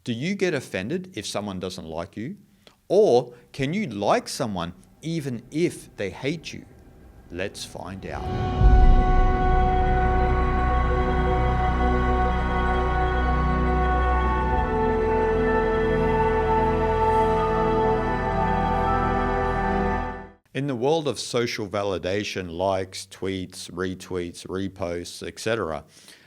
Do you get offended if someone doesn't like you? Or can you like someone even if they hate you? Let's find out. In the world of social validation, likes, tweets, retweets, reposts, etc.,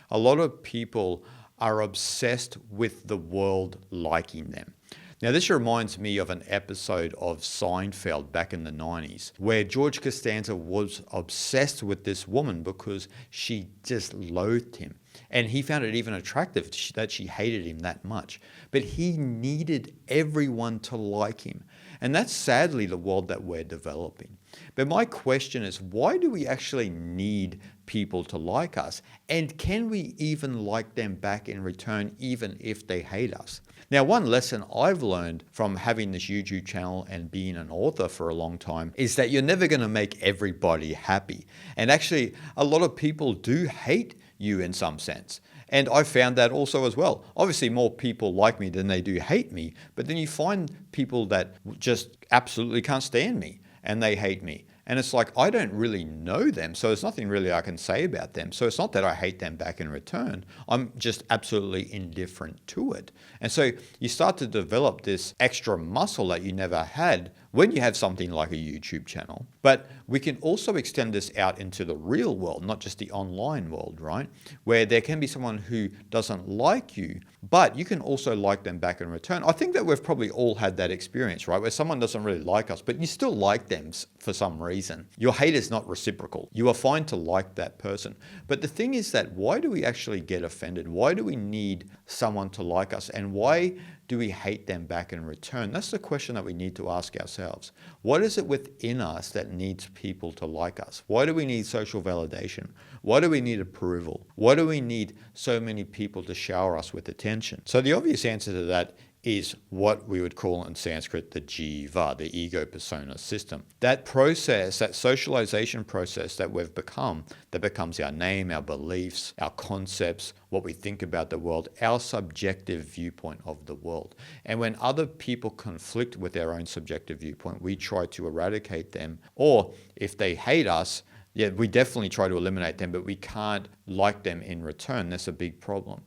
a lot of people are obsessed with the world liking them. Now, this reminds me of an episode of Seinfeld back in the 90s, where George Costanza was obsessed with this woman because she just loathed him. And he found it even attractive that she hated him that much. But he needed everyone to like him. And that's sadly the world that we're developing. But my question is, why do we actually need people to like us? And can we even like them back in return, even if they hate us? Now, one lesson I've learned from having this YouTube channel and being an author for a long time is that you're never going to make everybody happy. And actually, a lot of people do hate you in some sense. And I found that also as well. Obviously, more people like me than they do hate me, but then you find people that just absolutely can't stand me and they hate me. And it's like, I don't really know them, so there's nothing really I can say about them. So it's not that I hate them back in return. I'm just absolutely indifferent to it. And so you start to develop this extra muscle that you never had when you have something like a YouTube channel. But we can also extend this out into the real world, not just the online world, right? Where there can be someone who doesn't like you, but you can also like them back in return. I think that we've probably all had that experience, right? Where someone doesn't really like us, but you still like them for some reason. Your hate is not reciprocal. You are fine to like that person. But the thing is that why do we actually get offended? Why do we need someone to like us? And why do we hate them back in return? That's the question that we need to ask ourselves. What is it within us that needs people to like us? Why do we need social validation? Why do we need approval? Why do we need so many people to shower us with attention? So the obvious answer to that is what we would call in Sanskrit the jiva, the ego persona system. That process, that socialization process that we've become, that becomes our name, our beliefs, our concepts, what we think about the world, our subjective viewpoint of the world. And when other people conflict with their own subjective viewpoint, we try to eradicate them. Or if they hate us, yeah, we definitely try to eliminate them, but we can't like them in return. That's a big problem.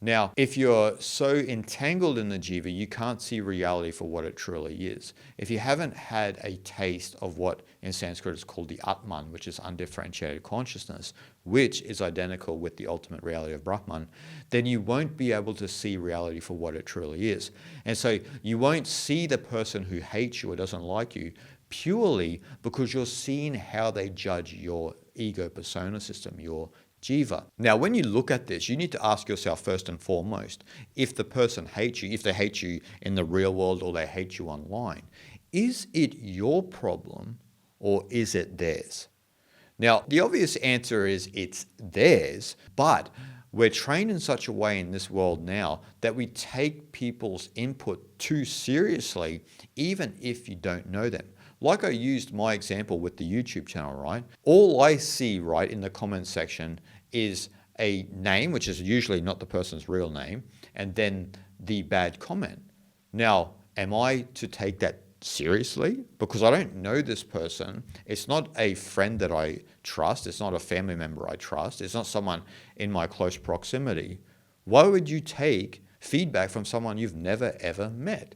Now, if you're so entangled in the jiva, you can't see reality for what it truly is. If you haven't had a taste of what in Sanskrit is called the Atman, which is undifferentiated consciousness, which is identical with the ultimate reality of Brahman, then you won't be able to see reality for what it truly is. And so you won't see the person who hates you or doesn't like you purely because you're seeing how they judge your ego persona system, your jiva. Now, when you look at this, you need to ask yourself first and foremost, if the person hates you, if they hate you in the real world or they hate you online, is it your problem or is it theirs? Now, the obvious answer is it's theirs, but we're trained in such a way in this world now that we take people's input too seriously, even if you don't know them. Like I used my example with the YouTube channel, right? All I see, right, in the comment section is a name, which is usually not the person's real name, and then the bad comment. Now, am I to take that seriously? Because I don't know this person. It's not a friend that I trust. It's not a family member I trust. It's not someone in my close proximity. Why would you take feedback from someone you've never, ever met?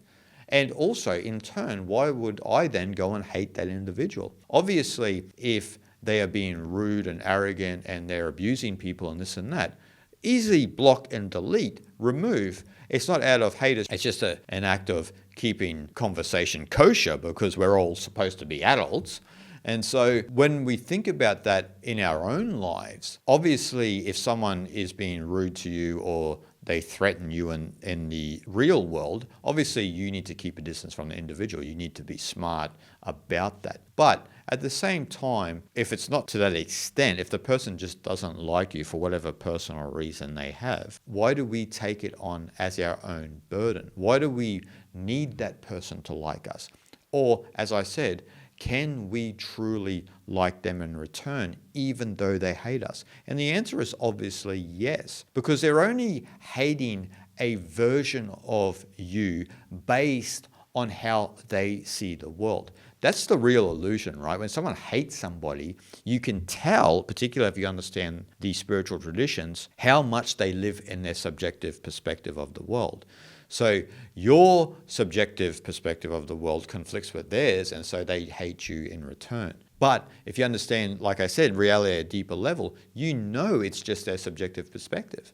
And also, in turn, why would I then go and hate that individual? Obviously, if they are being rude and arrogant and they're abusing people and this and that, easily block and delete, remove. It's not out of hate. It's just an act of keeping conversation kosher because we're all supposed to be adults. And so when we think about that in our own lives, obviously, if someone is being rude to you or they threaten you in the real world, obviously you need to keep a distance from the individual. You need to be smart about that. But at the same time, if it's not to that extent, if the person just doesn't like you for whatever personal reason they have, why do we take it on as our own burden? Why do we need that person to like us? Or, as I said, can we truly like them in return, even though they hate us? And the answer is obviously yes, because they're only hating a version of you based on how they see the world. That's the real illusion, right? When someone hates somebody, you can tell, particularly if you understand the spiritual traditions, how much they live in their subjective perspective of the world. So your subjective perspective of the world conflicts with theirs, and so they hate you in return. But if you understand, like I said, reality at a deeper level, you know it's just their subjective perspective.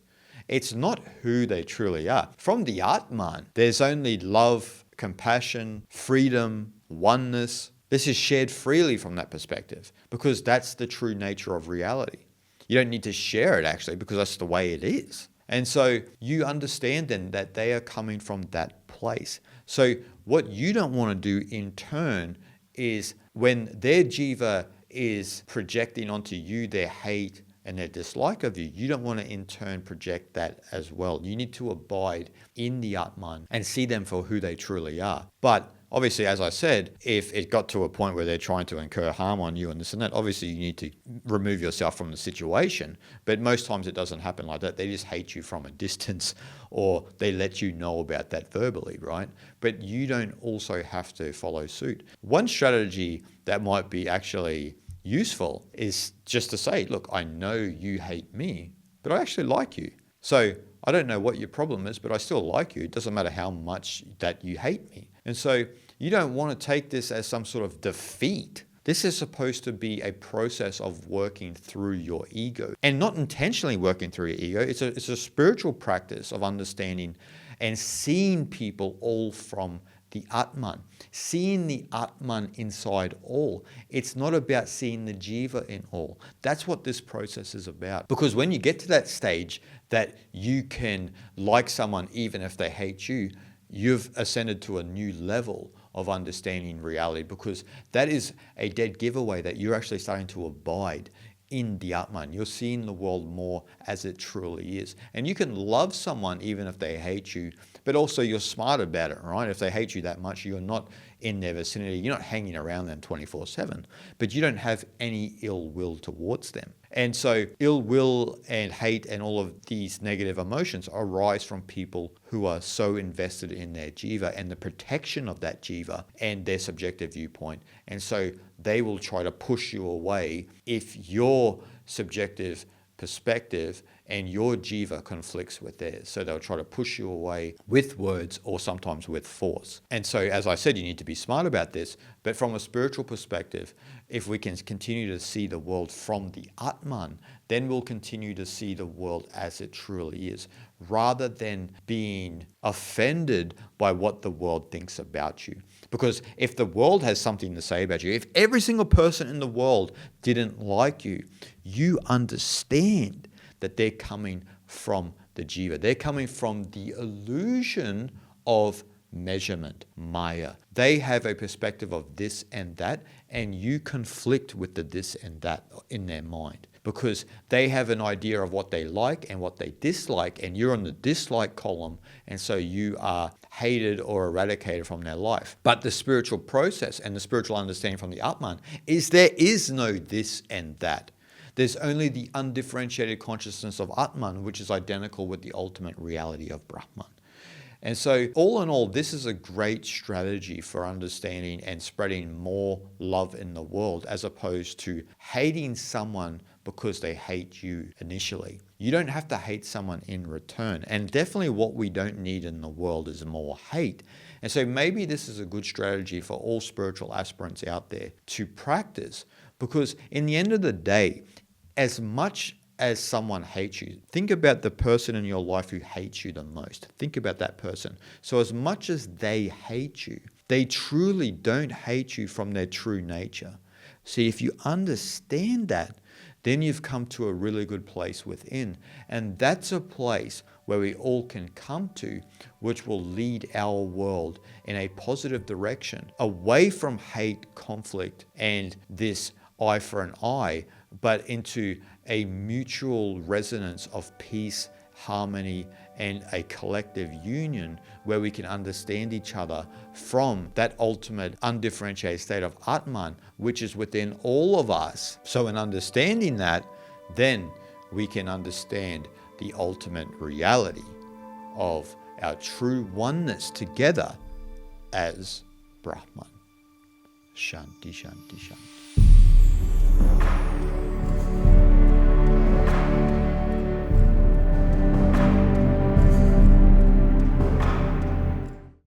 It's not who they truly are. From the Atman, there's only love, compassion, freedom, oneness. This is shared freely from that perspective because that's the true nature of reality. You don't need to share it actually because that's the way it is. And so you understand then that they are coming from that place. So what you don't want to do in turn is when their jiva is projecting onto you their hate and their dislike of you, you don't want to in turn project that as well. You need to abide in the Atman and see them for who they truly are. But obviously, as I said, if it got to a point where they're trying to incur harm on you and this and that, obviously you need to remove yourself from the situation. But most times it doesn't happen like that. They just hate you from a distance or they let you know about that verbally, right? But you don't also have to follow suit. One strategy that might be actually useful is just to say, look, I know you hate me, but I actually like you. So I don't know what your problem is, but I still like you. It doesn't matter how much that you hate me. And so you don't want to take this as some sort of defeat. This is supposed to be a process of working through your ego and not intentionally working through your ego. It's a spiritual practice of understanding and seeing people all from the Atman, seeing the Atman inside all. It's not about seeing the jiva in all. That's what this process is about. Because when you get to that stage that you can like someone even if they hate you, you've ascended to a new level of understanding reality, because that is a dead giveaway that you're actually starting to abide in the Atman. You're seeing the world more as it truly is. And you can love someone even if they hate you, but also you're smart about it, right? If they hate you that much, you're not in their vicinity. You're not hanging around them 24/7, but you don't have any ill will towards them. And so ill will and hate and all of these negative emotions arise from people who are so invested in their jiva and the protection of that jiva and their subjective viewpoint. And so they will try to push you away if your subjective perspective and your jiva conflicts with theirs. So they'll try to push you away with words or sometimes with force. And so, as I said, you need to be smart about this. But from a spiritual perspective, if we can continue to see the world from the Atman, then we'll continue to see the world as it truly is, rather than being offended by what the world thinks about you. Because if the world has something to say about you, if every single person in the world didn't like you, you understand that they're coming from the jiva. They're coming from the illusion of measurement, maya. They have a perspective of this and that, and you conflict with the this and that in their mind, because they have an idea of what they like and what they dislike, and you're on the dislike column, and so you are hated or eradicated from their life. But the spiritual process and the spiritual understanding from the Atman is there is no this and that. There's only the undifferentiated consciousness of Atman, which is identical with the ultimate reality of Brahman. And so all in all, this is a great strategy for understanding and spreading more love in the world, as opposed to hating someone because they hate you initially. You don't have to hate someone in return. And definitely what we don't need in the world is more hate. And so maybe this is a good strategy for all spiritual aspirants out there to practice, because in the end of the day, as much as someone hates you, think about the person in your life who hates you the most. Think about that person. So as much as they hate you, they truly don't hate you from their true nature. See, if you understand that, then you've come to a really good place within. And that's a place where we all can come to, which will lead our world in a positive direction, away from hate, conflict, and this eye for an eye, but into a mutual resonance of peace, harmony, and a collective union where we can understand each other from that ultimate undifferentiated state of Atman, which is within all of us. So in understanding that, then we can understand the ultimate reality of our true oneness together as Brahman. Shanti, Shanti, Shanti.